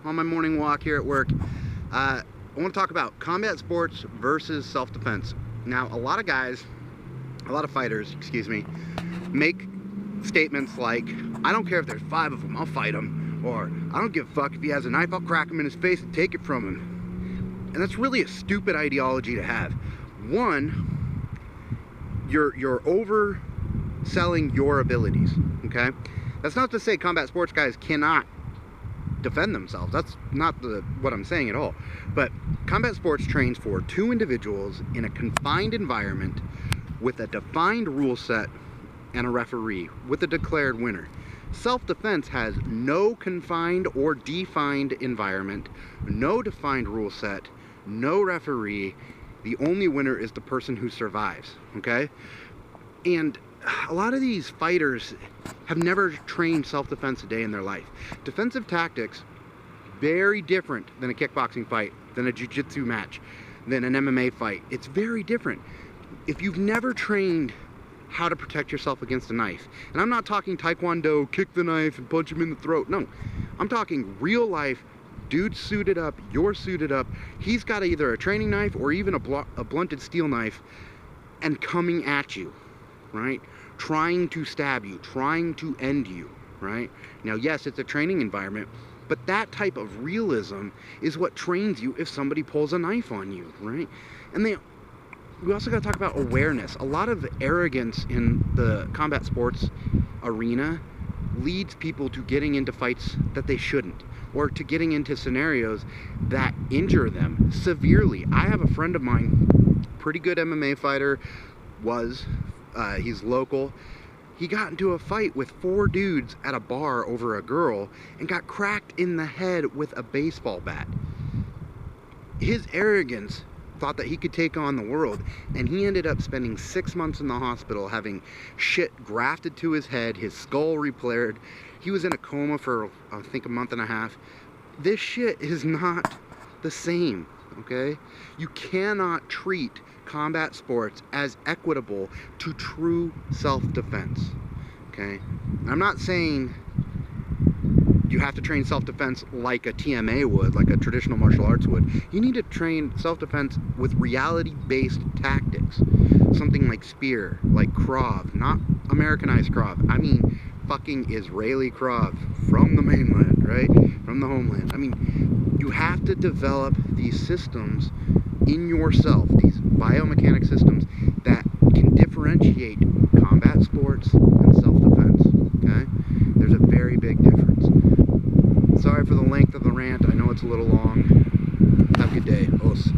on my morning walk here at work. I want to talk about combat sports versus self-defense. Now, a lot of fighters, make statements like, I don't care if there's 5 of them, I'll fight him. Or, I don't give a fuck if he has a knife, I'll crack him in his face and take it from him. And that's really a stupid ideology to have. One, you're overselling your abilities, okay? That's not to say combat sports guys cannot defend themselves. That's not what I'm saying at all. But combat sports trains for 2 individuals in a confined environment with a defined rule set and a referee with a declared winner. Self-defense has no confined or defined environment, no defined rule set, no referee. The only winner is the person who survives, okay? And a lot of these fighters have never trained self-defense a day in their life. Defensive tactics, very different than a kickboxing fight, than a jiu-jitsu match, than an MMA fight. It's very different. If you've never trained how to protect yourself against a knife, and I'm not talking taekwondo, kick the knife and punch him in the throat, no. I'm talking real life, dude's suited up, you're suited up, he's got either a training knife or even a blunted steel knife and coming at you, right? Trying to stab you, trying to end you, right? Now, yes, it's a training environment, but that type of realism is what trains you if somebody pulls a knife on you, right? And we also got to talk about awareness. A lot of arrogance in the combat sports arena leads people to getting into fights that they shouldn't, or to getting into scenarios that injure them severely. I have a friend of mine, pretty good MMA fighter, he's local. He got into a fight with 4 dudes at a bar over a girl and got cracked in the head with a baseball bat. His arrogance thought that he could take on the world, and he ended up spending 6 months in the hospital having shit grafted to his head, his skull repaired. He was in a coma for, I think, a month and a half. This shit is not the same, okay? You cannot treat combat sports as equitable to true self-defense, okay? I'm not saying you have to train self-defense like a TMA would, like a traditional martial arts would. You need to train self-defense with reality-based tactics. Something like spear, like Krav, not Americanized Krav. I mean fucking Israeli Krav from the mainland, right? From the homeland. I mean, you have to develop these systems in yourself, these biomechanic systems that can differentiate combat sports and self-defense, okay? There's a very big difference. Sorry for the length of the rant. I know it's a little long. Have a good day. Os.